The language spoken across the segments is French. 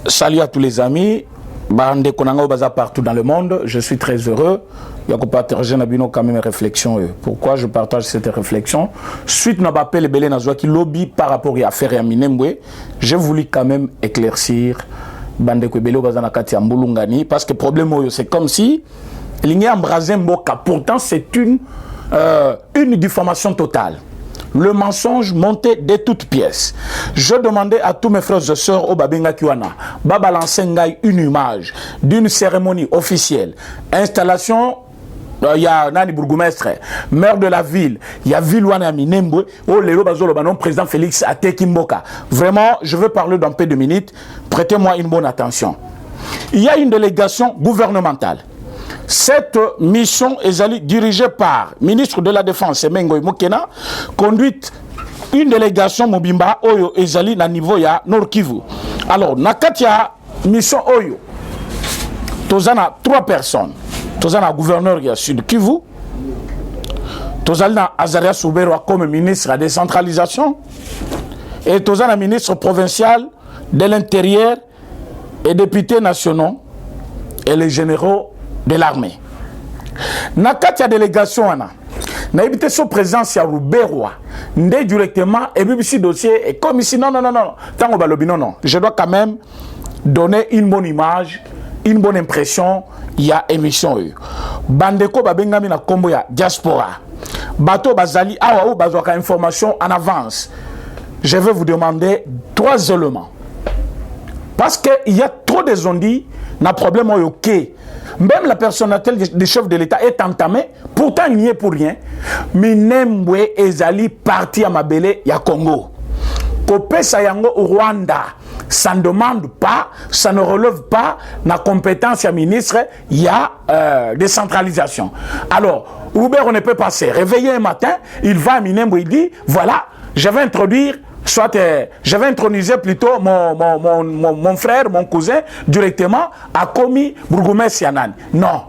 Salut à tous les amis. Bande Konanga Baza partout dans le monde. Je suis très heureux. Il y a partager quand même réflexion. Pourquoi je partage cette réflexion? Suite n'a pas le belé nazwa qui lobby par rapport à affaire à Minembwe. J'ai voulu quand même éclaircir Bande Kwebelo Baza na kati ya Mbulungani parce que le problème c'est comme si l'igné embrasé Mboka. Pourtant c'est une diffamation totale. Le mensonge montait de toutes pièces. Je demandais à tous mes frères et sœurs au Babenga Kiwana, balancer une image d'une cérémonie officielle. Installation, il y a Nani Bourgoumestre, maire de la ville, il y a Villouane Minembwe, oh Lélo Bazolo Banon, président Félix Atekimboka. Vraiment, je veux parler d'un peu de minutes. Prêtez-moi une bonne attention. Il y a une délégation gouvernementale. Cette mission est dirigée par le ministre de la Défense, Mengoy Mokena, conduite une délégation Mobimba Oyo Ezali na niveau ya Nord Kivu. Alors, Nakatia mission Oyo, Tozana 3 personnes. Tozana gouverneur ya Sud Kivu, Tozana Azaria Soubero comme ministre de la décentralisation, et Tozana ministre provincial de l'Intérieur et députés nationaux et les généraux de l'armée. Nakatia délégation ana na évité son présence à Rouberwa ndé directement et BBC dossier et comme ici non tango balobi non je dois quand même donner une bonne image, une bonne impression. Il y a émission bandeko babengami na kombo ya diaspora bato bazali awa ou bazwaka information en avance. Je vais vous demander 3 éléments parce que il y a trop de zondi na problème ok. Même la personnalité des chefs de l'État est entamée, pourtant il n'y est pour rien. Minembwe ezali parti à Mabele ya Congo. Kopé Sayango au Rwanda, ça ne demande pas, ça ne relève pas la compétence ya ministre, il y a décentralisation. Alors, Uber on ne peut pas se réveiller un matin, il va à Minembwe, il dit, voilà, je vais introduire soit je vais introniser plutôt mon frère, mon cousin, directement à Komi Bourgoumès Yanan. Non.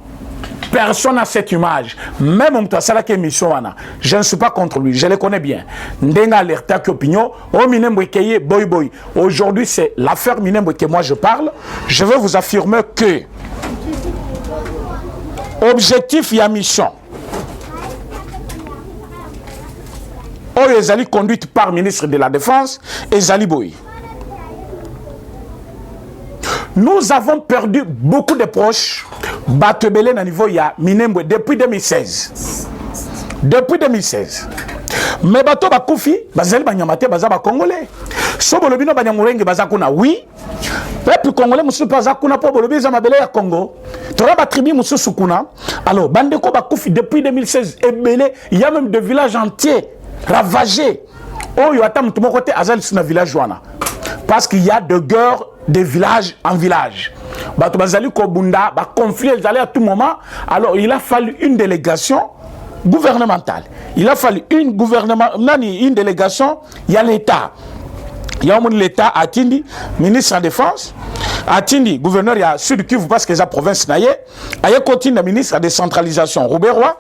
Personne n'a cette image. Même on t'a mission. Je ne suis pas contre lui. Je le connais bien. Ndenga alerta qui opinion. Oh Minembwe Keye, boy boy. Aujourd'hui, c'est l'affaire Minembwe que moi je parle. Je veux vous affirmer que objectif et mission. Oh, Ezali conduite par ministre de la Défense, Ezali Boy. Nous avons perdu beaucoup de proches, Batebele na niveau ya Minembwe depuis 2016. Depuis 2016. Mais bato bakoufi, bazali banyamate baza ba Congolais. So bolobino banyamurenge baza kuna oui. Peuple congolais musu baza kuna po bolobi za mabele ya Congo. Tora ba tribu musu sukuna. Alors bandeko bakoufi depuis 2016 ebele, il y a même des villages entiers ravagé. Oh, il y a un côté azal sur village wana. Parce qu'il y a de guerres de village en village. Bato bazali kobunda, ba conflit ils à tout moment. Alors il a fallu une délégation gouvernementale. Il a fallu une délégation, il y a l'État. Il y a l'État Atindi, ministre de la Défense, Atindi, gouverneur il y a Sud Kivu parce que c'est la province naye, Aye continue ministre de la décentralisation Rouberwa,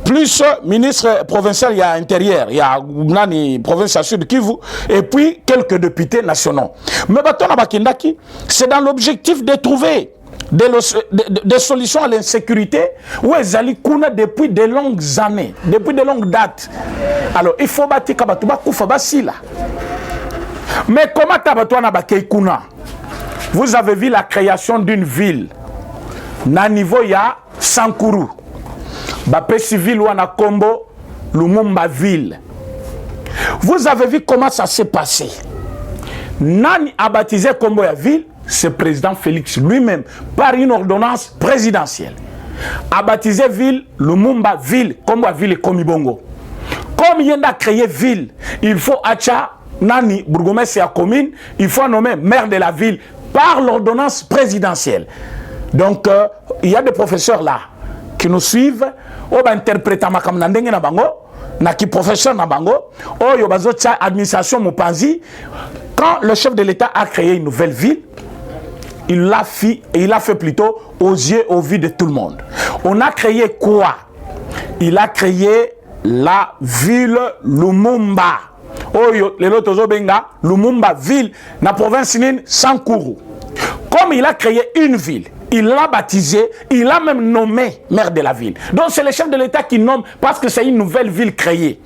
plus ministre provincial il y a intérieur, il y a nani province à Sud Kivu et puis quelques députés nationaux. Mais baton abakindaki, c'est dans l'objectif de trouver des solutions à l'insécurité où ezali kuna depuis de longues années, depuis de longues dates. Alors il faut bâtir kabatuba kufa basila. Mais comment tabatouana bakeikuna? Vous avez vu la création d'une ville. Na niveau ya Sankuru. Bapé civil ou na Kombo, Lumumba ville. Vous avez vu comment ça s'est passé. Nani a baptisé Kombo ya ville, c'est le président Félix lui-même, par une ordonnance présidentielle. A baptisé ville, Lumumba ville, Kombo ville et Komibongo. Comme il y a créé ville, il faut acha Nani, bourgmestre à commune, il faut nommer maire de la ville par l'ordonnance présidentielle. Donc, il y a des professeurs là qui nous suivent. On va interpréter ma comme nandenge na bango, na qui professeur na bango. Oh, yo bazo tcha administration Mopanzi. Quand le chef de l'État a créé une nouvelle ville, il l'a fait plutôt aux yeux, au vu de tout le monde. On a créé quoi? Il a créé la ville Lumumba. Oyo lelo tozo benga Lumumba ville na province nini Sankuru. Comme il a créé une ville, il l'a baptisé, il a même nommé maire de la ville. Donc c'est le chef de l'État qui nomme parce que c'est une nouvelle ville créée.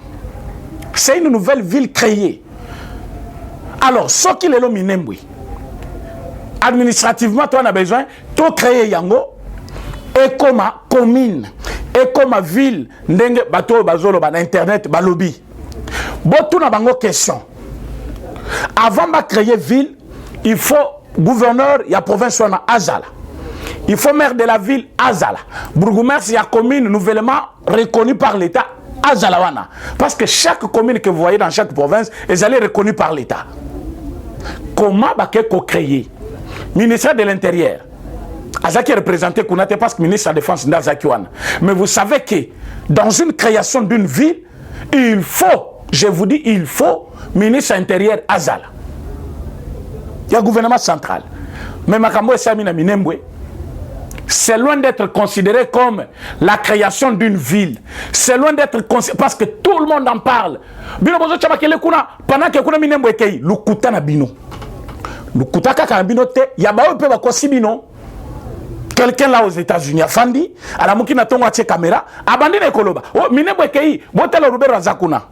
C'est une nouvelle ville créée. Alors, ce qu'il est le Minembwe, administrativement, tu as besoin de créer Yango et comme commune et comme ville, ndenge bato bazolo ba internet ba lobby. Botou na bango question. Avant de créer ville, il faut gouverneur, il y a province à Azala. Il faut maire de la ville Azala. Bourgmestre, il y a commune nouvellement reconnue par l'État Azalawana. Parce que chaque commune que vous voyez dans chaque province, elle est reconnue par l'État. Comment baké ko créer? Ministère de l'Intérieur. Azaki est représenté Kounate parce que ministre de la Défense Ndazakiwana. Mais vous savez que dans une création d'une ville, il faut, je vous dis, il faut ministre intérieur Azala. Il y a un gouvernement central. Mais Makambo et Samina Minembwe, c'est loin d'être considéré comme la création d'une ville. C'est loin d'être considéré parce que tout le monde en parle. Bino bozo chabakele kuna pendant que kuna Minembwe kei lukuta na bino. Lukuta kaka bino te yabawe pe bakosi bino. Quelqu'un là aux États-Unis a fandi, à la moukina tongo a caméra, abandonne ekoloba. Oh Minembwe kei botela Robert Razakuna.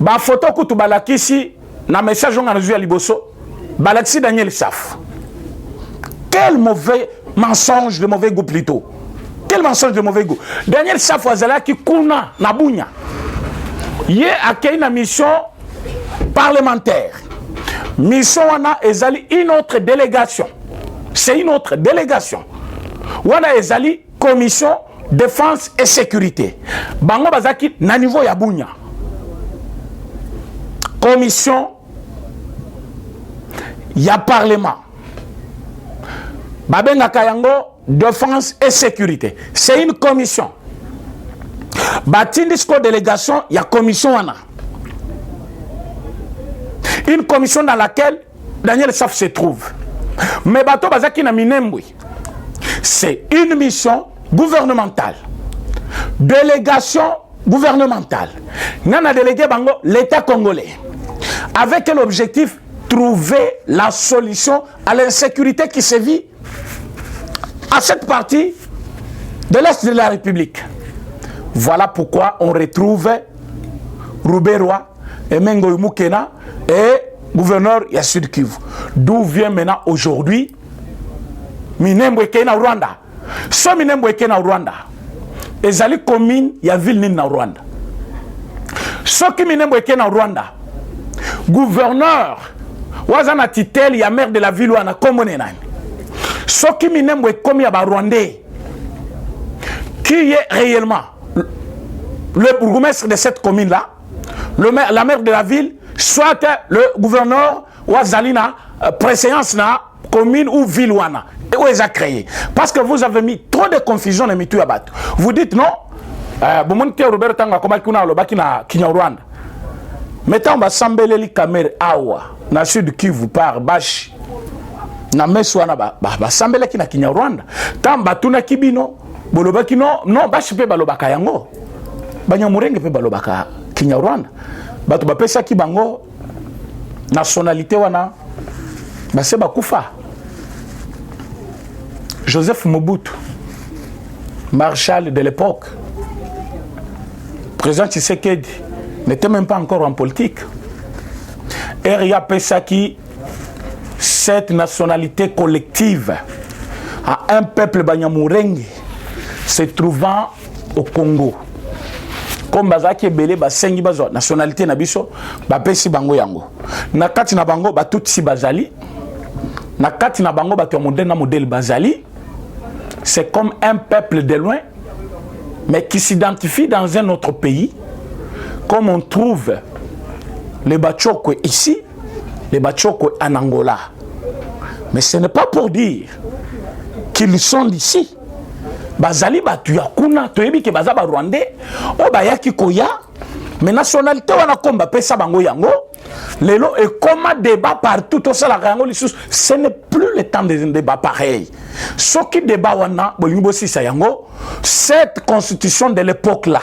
Ba photo kutu balakisi na message on a reçu à Liboso. Balakisi Daniel Saf. Quel mauvais mensonge de mauvais goût plutôt. Quel mensonge de mauvais goût. Daniel Saf wazala ki kuna na bunya. Yé a une mission parlementaire. Mission wana ezali une autre délégation. C'est une autre délégation. Wana ezali commission défense et sécurité. Bango bazaki na niveau ya bunya. Commission, il y a parlement. Babenga Kayango, défense et sécurité. C'est une commission. Batindisko délégation, il y a commission. Une commission dans laquelle Daniel Saf se trouve. Mais Bato Bazaki na Minembwe, c'est une mission gouvernementale. Délégation gouvernementale. Nana délégué Bango, l'État congolais. Avec quel objectif? Trouver la solution à l'insécurité qui sévit à cette partie de l'Est de la République. Voilà pourquoi on retrouve Rouberois et Mengo Mukena et gouverneur Yassud Kivu. D'où vient maintenant aujourd'hui Minembwe Kena Rwanda. Ce Minembwe Kena Rwanda. Ezali commune ya ville nini na Rwanda. Ce qui Minembwe Kena Rwanda. Gouverneur wazana titel ya maire de la ville wana komone nani. Ce qui Minembwe komi ya ba Rwandais. Qui est réellement le bourgmestre de cette commune là, la maire de la ville, soit le gouverneur wazalina préséance na commune ou ville wana. Et où ils ont créé. Parce que vous avez mis trop de confusion dans Mitu Abat. Vous dites non, Bomonte Robert Tanga comme kuna lobaki na Kinyarwanda. Mettons ba sambele li kamere awa na sud Kivu par Bash. Na meswana ba sambele ki na Kinyarwanda. Tamba tuna kibino bolobaki non Bash pe balobaka yango. Banyamurenge pe balobaka Kinyarwanda. Batu ba pesa ki bango nationalité wana ba se bakufa. Joseph Mobutu, marshal de l'époque, président Tshisekedi, n'était même pas encore en politique. Eria Pesaki, cette nationalité collective à un peuple banyamurenge se trouvant au Congo. Comme Bazaki Ebele, Basengi Bazo, nationalité Nabiso, Bapesi Bango Yango. Nakati na Bango, Batutsi Bazali. Nakati na Bango, Modèle Bazali. C'est comme un peuple de loin, mais qui s'identifie dans un autre pays, comme on trouve les Bachoko ici, les Bachoko en Angola. Mais ce n'est pas pour dire qu'ils sont d'ici. Bazali Batuyakuna, Toyebi ke Bazaba Rwandais, o Bayaki Koya, mais nationalité wana komba pesa bango yango. Lelo et comme débat partout au sein de ce n'est plus le temps des débats pareils. Ce qui débat cette constitution de l'époque là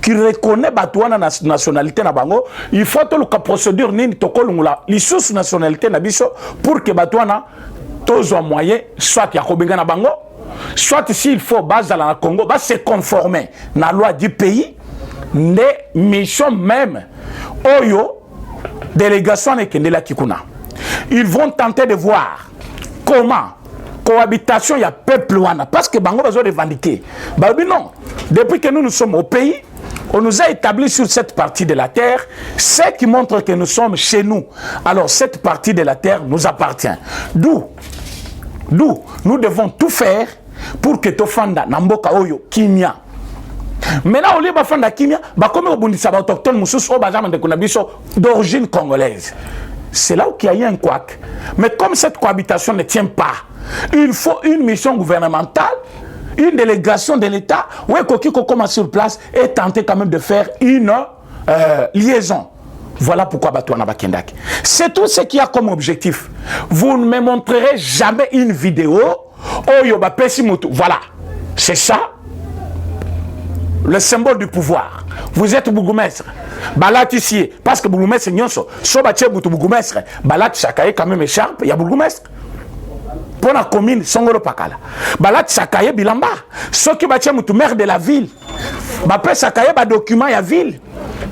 qui reconnaît Batouana nationalité na bango, il faut que la procédure nini tokolungula l'issue nationalité na biso pour que Batouana tous un moyen, soit il y a Kobenga na bango, soit s'il faut base à la Congo, va se conformer à la loi du pays, les missions même, Oyo, délégation et Kendela Kikuna. Ils vont tenter de voir comment cohabitation il y a peuple wana parce que bango besoin revendiquer. Bah oui non, depuis que nous sommes au pays, on nous a établi sur cette partie de la terre, ce qui montre que nous sommes chez nous. Alors cette partie de la terre nous appartient. D'où nous devons tout faire pour que Tofanda Namboka Oyo Kimia. Maintenant, au lieu de Fanda Kimia, comme au Bundisa autochtone Moussous au Bazam de Kunabiso d'origine congolaise. C'est là où il y a eu un couac. Mais comme cette cohabitation ne tient pas, il faut une mission gouvernementale, une délégation de l'État, où Kokiko commence sur place et tenter quand même de faire une liaison. Voilà pourquoi Batouana Bakendak. C'est tout ce qu'il y a comme objectif. Vous ne me montrerez jamais une vidéo. Oh yoba pesimoto. Voilà. C'est ça. Le symbole du pouvoir. Vous êtes bourgmestre. Balat ici. Parce que bourgmestre, nyonso. Sobache boutou bourgmestre. Balat chakaye quand même écharpe. Il y a bourgmestre. Pour la commune, Songolo Pakala. Balat chakaye bilamba. Ceux qui battent moutou maire de la ville. Bapé chakaye ba document ya ville.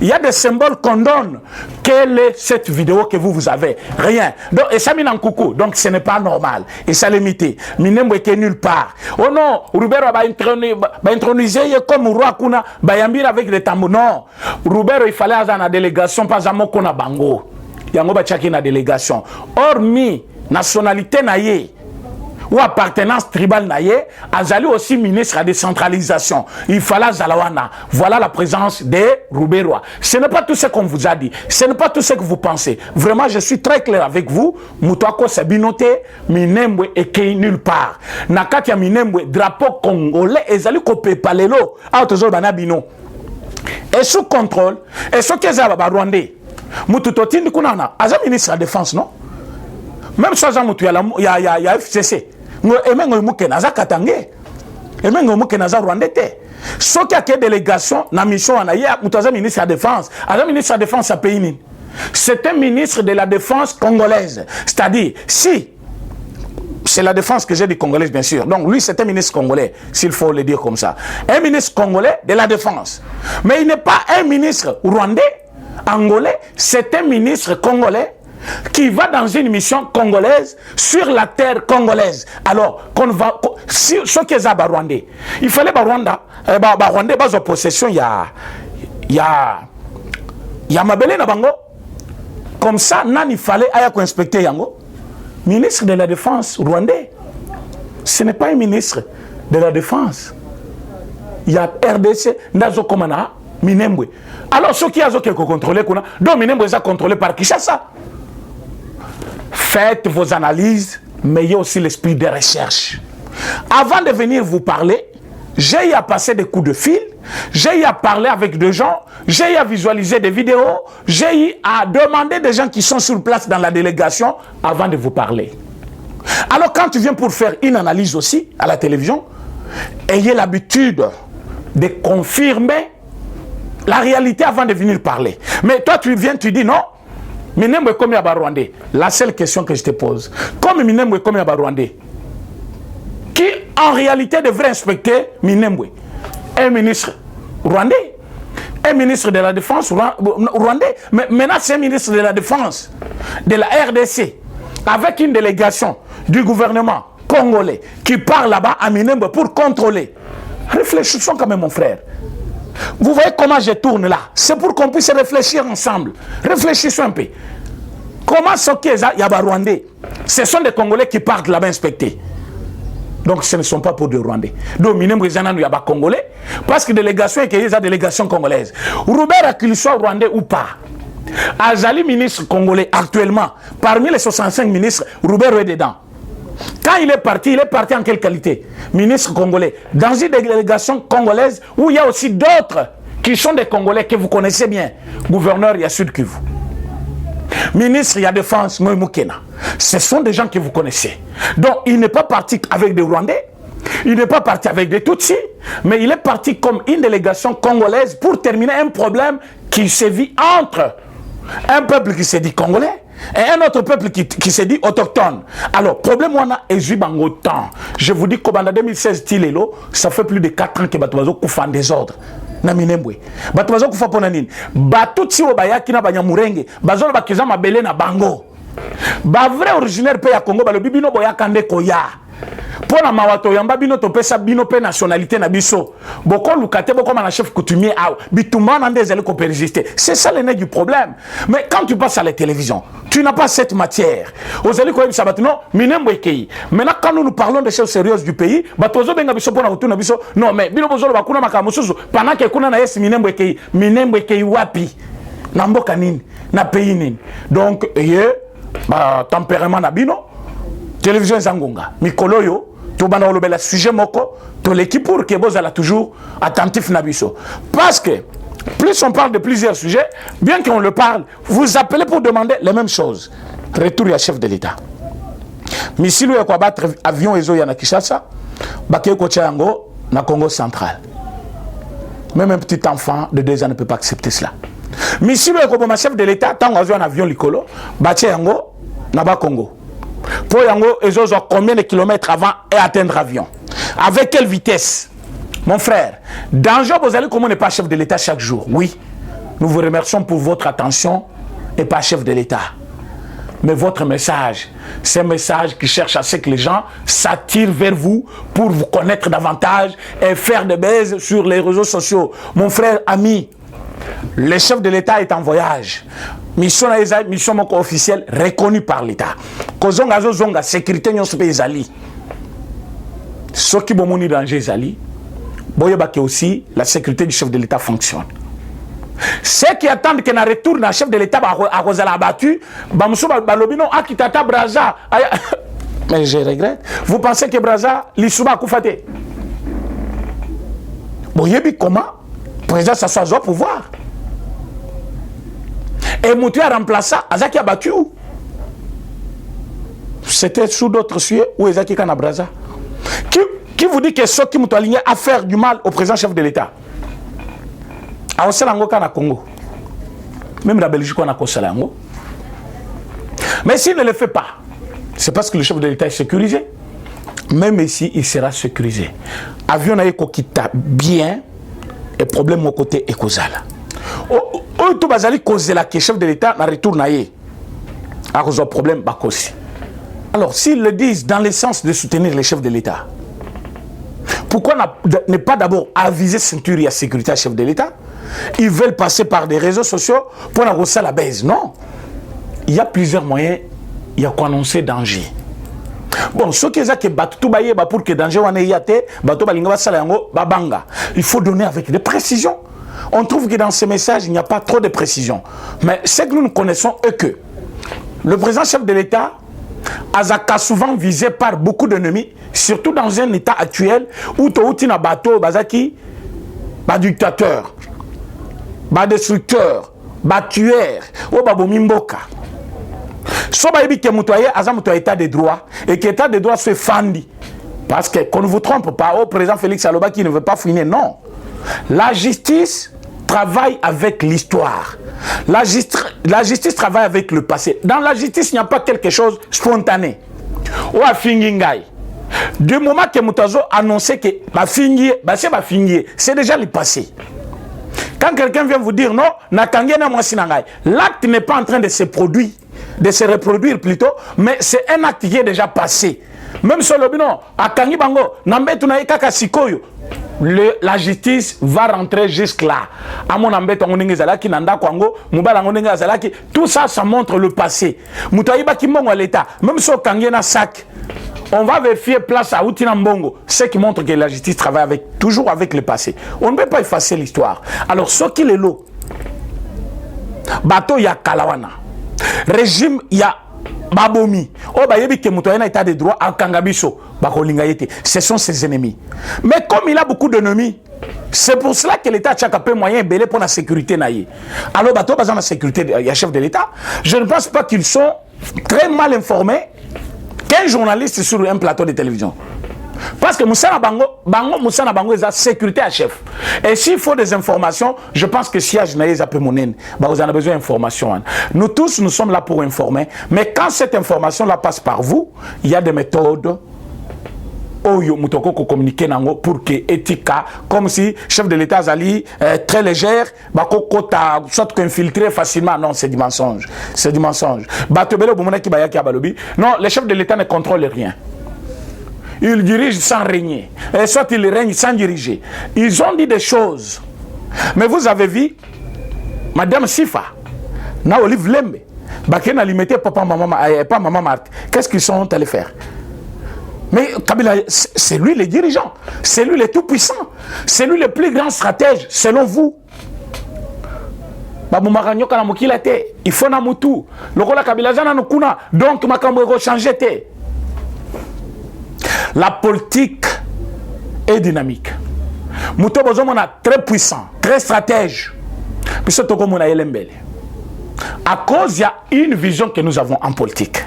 Il y a des symboles qu'on donne. Quelle est cette vidéo que vous avez? Rien. Donc, et ça, coucou. Donc, ce n'est pas normal. Et ça limité. Minembo est nulle part. Oh non, Roubero va introniser comme roi Kuna, Bayambir avec les tambours. Non. Roubero, il fallait avoir une délégation, pas à Mokona Bango. Yango Bachaki na délégation. Hormis nationalité naïe ou appartenance tribale naïe, Azali aussi ministre à décentralisation. Il fallait Zalawana. Voilà la présence de Roubero. Ce n'est pas tout ce qu'on vous a dit. Ce n'est pas tout ce que vous pensez. Vraiment, je suis très clair avec vous. Moutouako Sabinote, Minembwe et nulle part. Nakatia Minembwe, drapeau congolais, Ezali Kopé Palelo, Autozol Banabino. Et sous contrôle, et ce qu'ils ont Rwandais. Moutoutotin Kunana, Aza ministre de la Défense, non? Même si il y a FCC. Emengo muke naza Katangé. Emengo muke naza Rwandais. Ce qui a une délégation, na mission en ailleurs, Moutaza ministre de la Défense. Aza ministre de la Défense à pays. C'est un ministre de la Défense congolaise. C'est-à-dire, si c'est la défense que j'ai dit congolaise, bien sûr. Donc lui, c'est un ministre congolais, s'il faut le dire comme ça. Un ministre congolais de la Défense. Mais il n'est pas un ministre rwandais, angolais, c'est un ministre congolais qui va dans une mission congolaise sur la terre congolaise. Alors, si ce qui est à Rwandais, il fallait Rwanda, Rwandais, base en possession, il y a Mabele Nabango. Comme ça, il fallait inspecter Yango. Ministre de la Défense rwandais. Ce n'est pas un ministre de la Défense. Il y a RDC, Nazo Komana, Minembwe. Alors, ce qui a contrôlé, donc Minembwe est contrôlé par Kinshasa. Faites vos analyses, mais il y a aussi l'esprit de recherche. Avant de venir vous parler, j'ai eu à passer des coups de fil, j'ai eu à parler avec des gens, j'ai eu à visualiser des vidéos, j'ai eu à demander des gens qui sont sur place dans la délégation avant de vous parler. Alors quand tu viens pour faire une analyse aussi à la télévision, ayez l'habitude de confirmer la réalité avant de venir parler. Mais toi tu viens, tu dis non. Minembwe comme yaba Rwandais. La seule question que je te pose, comme Minembwe comme yaba Rwandais, qui en réalité devrait inspecter Minembwe? Un ministre rwandais, un ministre de la Défense rwandais, mais maintenant c'est un ministre de la Défense de la RDC, avec une délégation du gouvernement congolais qui part là-bas à Minembwe pour contrôler. Réfléchissons quand même mon frère. Vous voyez comment je tourne là? C'est pour qu'on puisse réfléchir ensemble. Réfléchissons un peu. Comment ce qui est Yaba Rwandais? Ce sont des Congolais qui partent là-bas inspecter. Donc ce ne sont pas pour des Rwandais. Donc Minembwe Zananu Yaba Congolais. Parce que délégation est la délégation congolaise. Roubert qu'il soit Rwandais ou pas. Azali ministre congolais actuellement. Parmi les 65 ministres, Roubert est dedans. Quand il est parti en quelle qualité? Ministre congolais. Dans une délégation congolaise où il y a aussi d'autres qui sont des Congolais que vous connaissez bien. Gouverneur, il y a Sud Kivu. Ministre, il y a Défense, Moïmoukena. Ce sont des gens que vous connaissez. Donc, il n'est pas parti avec des Rwandais. Il n'est pas parti avec des Tutsis. Mais il est parti comme une délégation congolaise pour terminer un problème qui sévit entre un peuple qui s'est dit congolais et un autre peuple qui s'est dit autochtone. Alors, problème, on a Bango temps. Je vous dis qu'en 2016, ça fait plus de 4 ans que Batuazo Koufa en désordre. Na minembwe Batuazo Koufa pona nini Batu tio bayaki na banyamurenge bazo ba kiza mabele na bango ba vrai originaire pe ya Congo balobi bino boyaka ndeko ya pona mawato yamba bino topesa bino pe nationalité na biso boko lukate boko na chef coutumier a bitumba na ndezali ko persister. C'est ça le nez du problème. Mais quand tu passes à la télévision, tu n'as pas cette matière. Ozali ko yebisa batu non minembwe kei. Maintenant quand nous parlons des choses sérieuses du pays, batozo benga biso pona retourna biso non mais bino bozolo bakuna makamususu pendant que kuna na yes minembwe kei wapi na mboka nini na pays nini. Donc tempérament na bino télévision zangonga mikolo yo to bana olobela sujet moko to l'équipe pour que bozala toujours attentif na biso parce que plus on parle de plusieurs sujets, bien qu'on le parle, vous appelez pour demander les mêmes choses. Retour à chef de l'État. Missile ya kwa battre avion ezo ya na Kinshasa, bakay ko tchango na Congo central. Même un petit enfant de 2 ans ne peut pas accepter cela. Missile ya kwa chef de l'État tant avion un avion likolo, batche yango na ba Congo. Pour yango ezo combien de kilomètres avant et atteindre avion? Avec quelle vitesse? Mon frère, danger, vous allez comme on n'est pas chef de l'État chaque jour. Oui, nous vous remercions pour votre attention et pas chef de l'État. Mais votre message, c'est un message qui cherche à ce que les gens s'attirent vers vous pour vous connaître davantage et faire des baises sur les réseaux sociaux. Mon frère, ami, le chef de l'État est en voyage. Mission officielle reconnue par l'État. Kozonga zonga sécurité nyon sope ezali. Ce qui bomoni danger ezali. Boyeba que aussi la sécurité du chef de l'État fonctionne. Ceux qui attendent que na retour na chef de l'État a Rosala abattu, bamuso balobino akitata Braza. Mais je regrette. Vous pensez que Braza l'isuba koufate? Boyebi comment président s'assoit au pouvoir. Et Moutou a remplacé Azaki abattu. C'était sous d'autres cieux où Ezaki Kanabraza. Qui vous dit que ceux qui m'ont aligné à faire du mal au président chef de l'État? A Oselango Kana Congo. Même la Belgique on a Kosalango. Mais s'il ne le fait pas, c'est parce que le chef de l'État est sécurisé. Même ici, il sera sécurisé. Avion na kokita bien et problème au côté écosal. Au tout bazali cause la que chef de l'État na retour na yé. A cause problème bakosi. Alors s'ils le disent dans le sens de soutenir les chefs de l'État, pourquoi ne pas d'abord aviser ceinture et la sécurité à chef de l'État? Ils veulent passer par des réseaux sociaux pour annoncer la baisse. Non. Il y a plusieurs moyens. Il y a quoi annoncer danger. Bon, ce qui est que tout baye pour que danger wane yate, bato balinga sala yango babanga. Il faut donner avec des précisions. On trouve que dans ces messages, il n'y a pas trop de précisions. Mais ce que nous connaissons est que le président chef de l'État Azaka souvent visé par beaucoup d'ennemis, surtout dans un état actuel où Toutina Bato, Bazaki, ba dictateur, ba destructeur, ba tueur, ou ba bomimboka. So ba yebi ke mutoye azamuto état de droit et que l'état de droit se fandi. Parce que qu'on ne vous trompe pas, au président Félix Aloba qui ne veut pas fouiner, non. La justice travaille avec l'histoire. La justice travaille avec le passé. Dans la justice, il n'y a pas quelque chose de spontané. Ou à Fingingai. Du moment que Moutazo annonçait que c'est déjà le passé. Quand quelqu'un vient vous dire non, l'acte n'est pas en train de se produire, de se reproduire plutôt, mais c'est un acte qui est déjà passé. Même sur le bino, à Kangi Bango, Nambetunaï Kaka Sikoyo. La justice va rentrer jusque là. Tout ça, ça montre le passé. Même si on sac, on va vérifier place à Outinambongo. Ce qui montre que la justice travaille toujours avec le passé. On ne peut pas effacer l'histoire. Alors, ce qui est l'eau, bateau, il y a Kalawana. Régime, il y a Babomi. Oh, bah, yebi ke mutoyena état de droit à Kangabiso. Ce sont ses ennemis. Mais comme il a beaucoup d'ennemis, c'est pour cela que l'État a peu moyen belé pour la sécurité. Alors, bateau, basant la sécurité, il y a chef de l'État. Je ne pense pas qu'ils sont très mal informés qu'un journaliste sur un plateau de télévision. Parce que Moussa Bango est la sécurité à chef. Et s'il faut des informations, je pense que si vous en avez besoin d'informations. Nous tous, nous sommes là pour informer. Mais quand cette information-là passe par vous, il y a des méthodes communiquer pour que éthica comme si chef de l'État Zali très légère soit infiltré facilement. Non, c'est du mensonge, c'est du mensonge. Non, les chefs de l'État ne contrôlent rien. Ils dirigent sans régner, et soit ils règnent sans diriger. Ils ont dit des choses, mais vous avez vu Madame Sifa na Olive Lembe bakena limité papa maman Marthe, qu'est-ce qu'ils sont allés faire? Mais Kabila, c'est lui le dirigeant, c'est lui le tout-puissant, c'est lui le plus grand stratège, selon vous. Il faut na mutu. Lokola Kabila zana nukuna, donc makambo ego changer te. La politique est dynamique. Muto bozomona très puissant, très stratège. Puis ce toko mona elembele. À cause il y a une vision que nous avons en politique.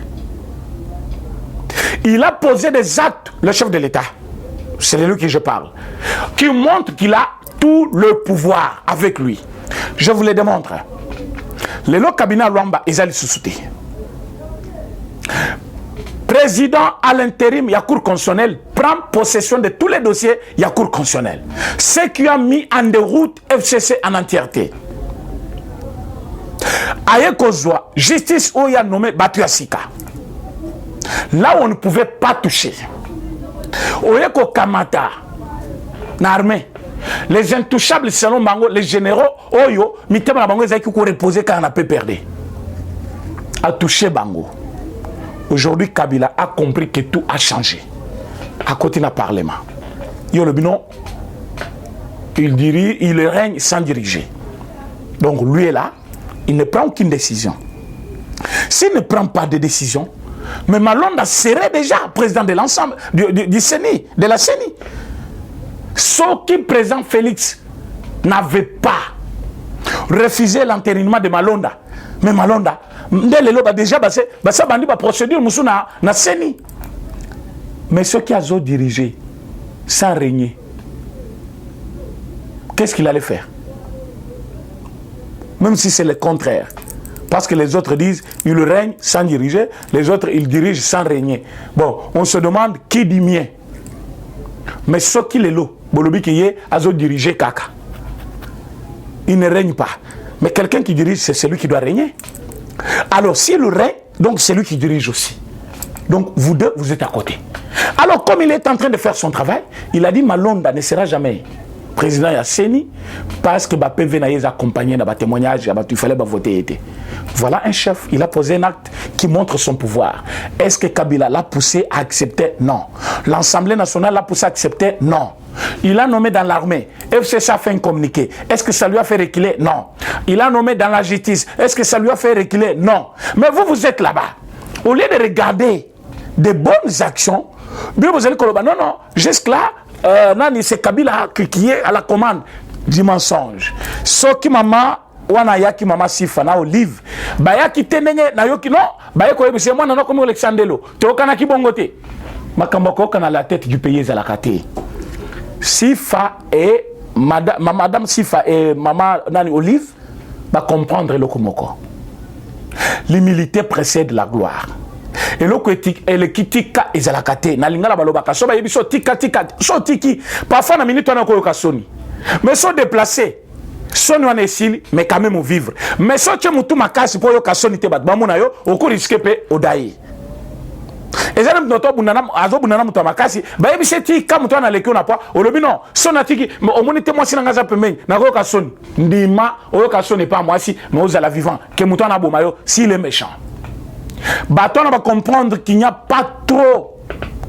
Il a posé des actes, le chef de l'État, c'est de lui que je parle, qui montre qu'il a tout le pouvoir avec lui. Je vous le démontre. Le lot cabinet Luamba, Ezali Soussouti. Président à l'intérim, il y a cour constitutionnelle, prend possession de tous les dossiers, il y a cour constitutionnelle. Ce qui a mis en déroute FCC en entièreté. Aye Kozwa, justice où il a nommé Batuasika. Là où on ne pouvait pas toucher. Oyeko Kamata, l'armée, les intouchables selon Bango, les généraux, Oyo, Mitema Bango, ils ont reposé quand on a pu perdre. A touché Bango. Aujourd'hui, Kabila a compris que tout a changé. À côté du Parlement. Il y a le binon, il dirige, il règne sans diriger. Donc lui est là, il ne prend aucune décision. S'il ne prend pas de décision, mais Malonda serait déjà président de l'ensemble du CENI, de la CENI. Ce qui président Félix n'avait pas refusé l'entérinement de Malonda. Mais Malonda, déjà ça bandi ba procédure musuna na CENI. Mais ceux qui ont dirigé sans régner, qu'est-ce qu'il allait faire? Même si c'est le contraire. Parce que les autres disent, ils règnent sans diriger, les autres, ils dirigent sans régner. Bon, on se demande qui dit mieux. Mais ce qui est là, Bolobi qui est, a dirigé Kaka. Il ne règne pas. Mais quelqu'un qui dirige, c'est celui qui doit régner. Alors, s'il règne, donc c'est lui qui dirige aussi. Donc, vous deux, vous êtes à côté. Alors, comme il est en train de faire son travail, il a dit, Malonda ne sera jamais président de la CENI, parce que PV n'a pas accompagné dans le témoignage, il fallait voter. Voilà un chef, il a posé un acte qui montre son pouvoir. Est-ce que Kabila l'a poussé à accepter? Non. L'Assemblée nationale l'a poussé à accepter? Non. Il a nommé dans l'armée. FCC a fait un communiqué. Est-ce que ça lui a fait reculer? Non. Il a nommé dans la justice. Est-ce que ça lui a fait reculer? Non. Mais vous, vous êtes là-bas. Au lieu de regarder des bonnes actions, bien vous allez dire, non, jusque-là, c'est Kabila qui est à la commande du mensonge. Ce qui maman, wana yaki mama Sifa na Olive, baya ki tenenge na yoki non, baya ko yebise moi na comme Alexandelo, to kana ki bongote. Makambo ko kana la tête du pays à la kate. Sifa et madame Sifa et maman nani Olive va comprendre le komoko. L'humilité précède la gloire. Et le critique et le kitika ezalakate na lingala balobaka so ba yebiso tika so tiki parfois na minute on a ko kasoni mais so déplacé son on est ici mais quand même vivre mais so tu mutu makasi po yo kasoni te bat bamuna yo oko risque pe odai ezana mtoto bunana azo bunana mutu makasi ba yebise tika mutu na leki on a pas olobi non so na tiki o monite moi sinanga za pemeni na ko kasoni ndima o kasoni pas moi si mais aux la vivant que mutu na bomayo s'il est méchant. Bâton va comprendre qu'il n'y a pas trop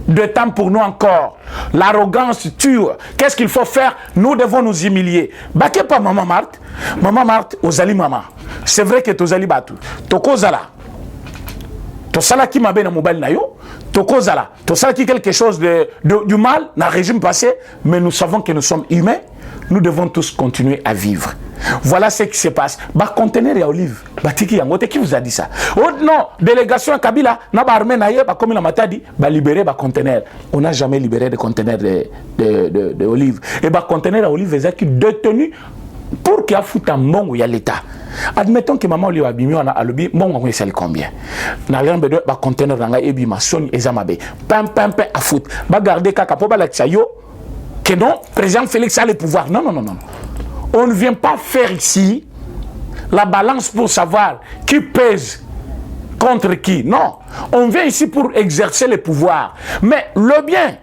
de temps pour nous encore. L'arrogance tue. Qu'est-ce qu'il faut faire? Nous devons nous humilier. Baké pas maman Marthe. Maman Marthe, ozali maman. C'est vrai que tozali batu. Toko zala. Tosala qui m'a bien mobile na yo. Toko zala. Tosala qui quelque chose du mal dans le régime passé. Mais nous savons que nous sommes humains. Nous devons tous continuer à vivre. Voilà ce qui se passe. Bah conteneur ya olive. Bah tiki yango qui vous a dit ça? Oh non, délégation à Kabila, na ba armée na ye, bah comme il a matadi, bah libérer bah conteneur. On n'a jamais libéré de conteneurs de olive. Et bah conteneur à olive est qui détenu pour qu'il y ait foutu un bon où il y a l'État. Admettons que maman lui a bimé on a lobby bon on sait combien. Na rien besoin bah conteneur dans et bima son ezamabe. Pam à foot. Bah garder kaka pour ba la yo que non, président Félix a le pouvoir. Non. On ne vient pas faire ici la balance pour savoir qui pèse contre qui. Non. On vient ici pour exercer le pouvoir. Mais le bien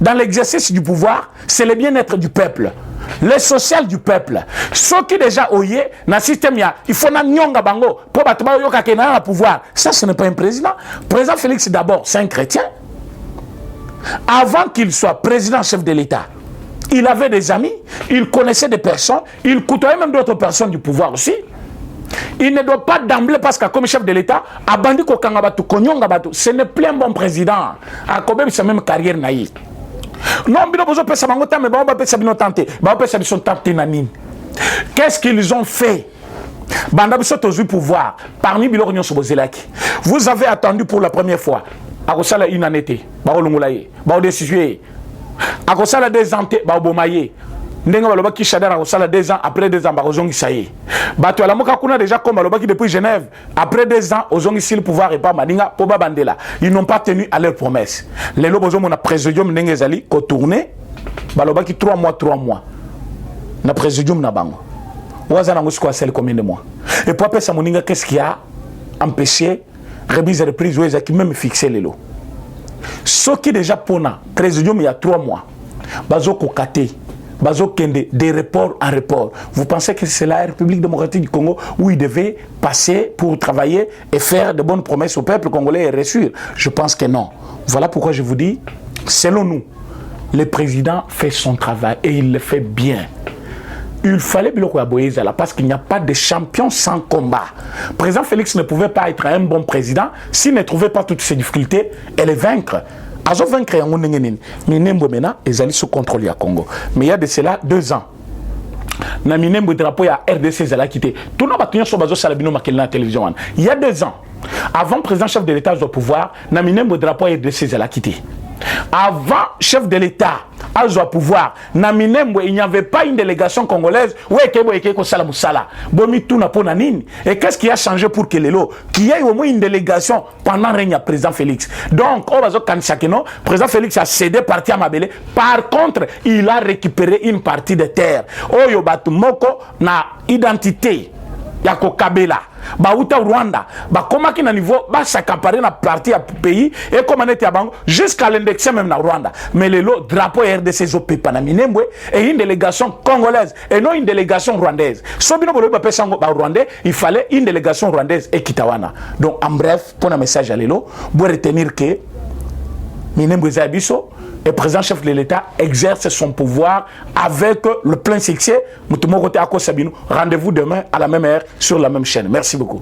dans l'exercice du pouvoir, c'est le bien-être du peuple. Le social du peuple. Ceux qui déjà oyé, dans le système, il faut na nyonga bango pour battre le pouvoir. Ça, ce n'est pas un président. Président Félix, d'abord, c'est un chrétien. Avant qu'il soit président chef de l'État, il avait des amis, il connaissait des personnes, il côtoyait même d'autres personnes du pouvoir aussi. Il ne doit pas d'emblée, parce que comme chef de l'État, abandi ko kangabatu, konyongabatu, ce n'est plus un bon président. A Kobe, c'est même carrière naïve. Non, bino bozo pesa mangota, mais ba pesa bino tante, ba pesa bino tante nanine. Qu'est-ce qu'ils ont fait? Banda biso tozu pouvoir parmi bilo nyon sobozelaki. Vous avez attendu pour la première fois. Akosala une année, ba olongolaye, ba décision. Akosala 2 ans, ba bomaye. Ndenga baloba ki Chadar akosala 2 ans, après 2 ans ba ozongi saye. Bato ala moka kuna déjà comme baloba ki depuis Genève, après 2 ans ozongi si le pouvoir et pas maninga po ba bandela. Ils n'ont pas tenu à leur promesse. Les lobozo mona présidium ndenge ezali ko tourner baloba ki 3 mois. Na présidium na bango. Waza na ngosiko asel combien de mois. Et pour appeler ça moninga qu'est-ce qui a empêché remise et reprise ou qui même fixé les lots. Ce qui déjà pona présidium il y a 3 mois. Bazo kokate, bazo kende des reports en report. Vous pensez que c'est la République démocratique du Congo où il devait passer pour travailler et faire de bonnes promesses au peuple congolais et réussir? Je pense que non. Voilà pourquoi je vous dis, selon nous, le président fait son travail et il le fait bien. Il fallait Biloko Aboyezala parce qu'il n'y a pas de champion sans combat. Le président Félix ne pouvait pas être un bon président s'il ne trouvait pas toutes ces difficultés et les vaincre. Azo vaincre yango ndengenini. Minembo mena ezali sous contrôle ya Congo. Mais il y a de cela 2 ans. Na minembo drapeau ya RDC zala quitté. Tout na batunya so bazo sala bino makeli na télévision. Il y a 2 ans. Avant président chef de l'État au pouvoir, na minembo drapeau ya RDC zala quitté. Avant chef de l'État à pouvoir, il n'y avait pas une délégation congolaise. Et qu'est-ce qui a changé pour que Lelo, qu'il y ait au moins une délégation pendant le règne du président Félix. Donc, le président Félix a cédé partie à Mabele. Par contre, il a récupéré une partie des terres. Oyo batu moko na identité. Yako Kabela, Bauta Rwanda, comment qui na niveau, s'accaparer na partie à pays et comme on était à Bango, jusqu'à l'indexer même na Rwanda. Mais le drapeau RDC Zopepa na Minembwe et une délégation congolaise et non une délégation rwandaise. Sobino Bolo Bapesango Rwandais, il fallait une délégation rwandaise et Kitawana. Donc en bref, pour un message à l'élo, vous retenir que Minembwe Zabiso, le président chef de l'État exerce son pouvoir avec le plein succès. Rendez-vous demain à la même heure sur la même chaîne. Merci beaucoup.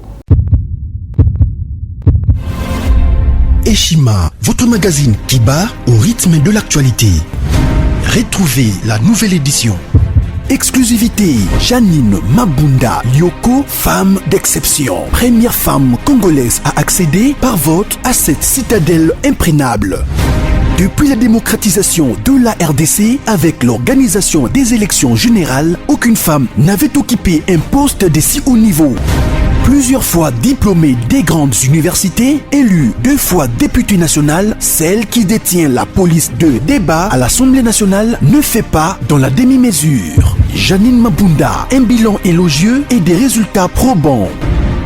Eshima, votre magazine qui bat au rythme de l'actualité. Retrouvez la nouvelle édition. Exclusivité, Janine Mabunda Lyoko, femme d'exception. Première femme congolaise à accéder par vote à cette citadelle imprégnable. Depuis la démocratisation de la RDC, avec l'organisation des élections générales, aucune femme n'avait occupé un poste de si haut niveau. Plusieurs fois diplômée des grandes universités, élue 2 fois députée nationale, celle qui détient la police de débat à l'Assemblée nationale ne fait pas dans la demi-mesure. Janine Mabunda, un bilan élogieux et des résultats probants.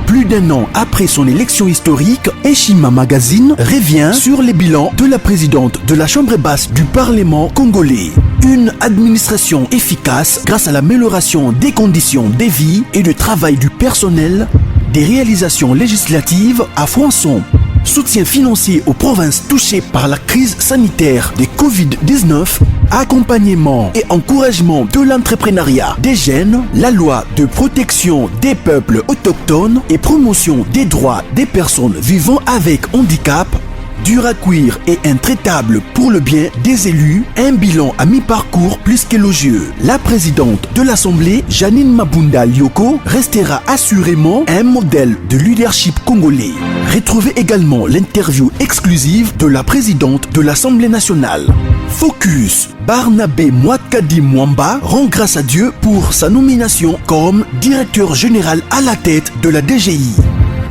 Plus d'1 an après son élection historique, Eshima Magazine revient sur les bilans de la présidente de la Chambre basse du Parlement congolais. Une administration efficace grâce à l'amélioration des conditions de vie et de travail du personnel, des réalisations législatives à Fronçon, soutien financier aux provinces touchées par la crise sanitaire de Covid-19, accompagnement et encouragement de l'entrepreneuriat des jeunes, la loi de protection des peuples autochtones et promotion des droits des personnes vivant avec handicap, dur à cuire et intraitable pour le bien des élus, un bilan à mi-parcours plus qu'élogieux. La présidente de l'Assemblée, Jeannine Mabunda Lyoko, restera assurément un modèle de leadership congolais. Retrouvez également l'interview exclusive de la présidente de l'Assemblée nationale. Focus, Barnabé Mwakadi Mwamba rend grâce à Dieu pour sa nomination comme directeur général à la tête de la DGI.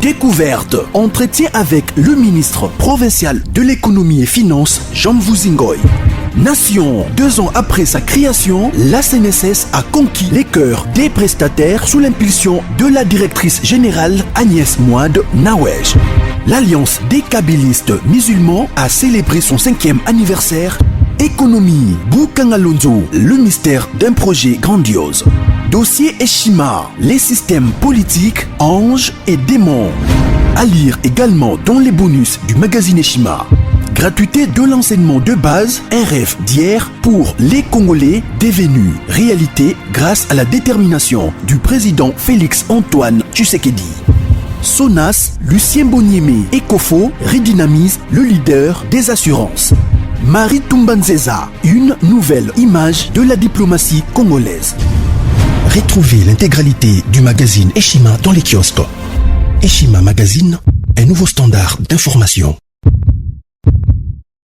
Découverte, entretien avec le ministre provincial de l'économie et finances, Jean Vuzingoy. Nation, 2 ans après sa création, la CNSS a conquis les cœurs des prestataires sous l'impulsion de la directrice générale Agnès Mouad Nawej. L'Alliance des kabylistes musulmans a célébré son 5e anniversaire. Économie, Boukangalonzo, le mystère d'un projet grandiose. Dossier Eshima, les systèmes politiques, anges et démons. À lire également dans les bonus du magazine Eshima. Gratuité de l'enseignement de base, un rêve d'hier pour les Congolais devenu réalité grâce à la détermination du président Félix Antoine Tshisekedi. Sonas, Lucien Boniemé et Kofo redynamise le leader des assurances. Marie Tumbanzeza, une nouvelle image de la diplomatie congolaise. Retrouvez l'intégralité du magazine Eshima dans les kiosques. Eshima Magazine, un nouveau standard d'information.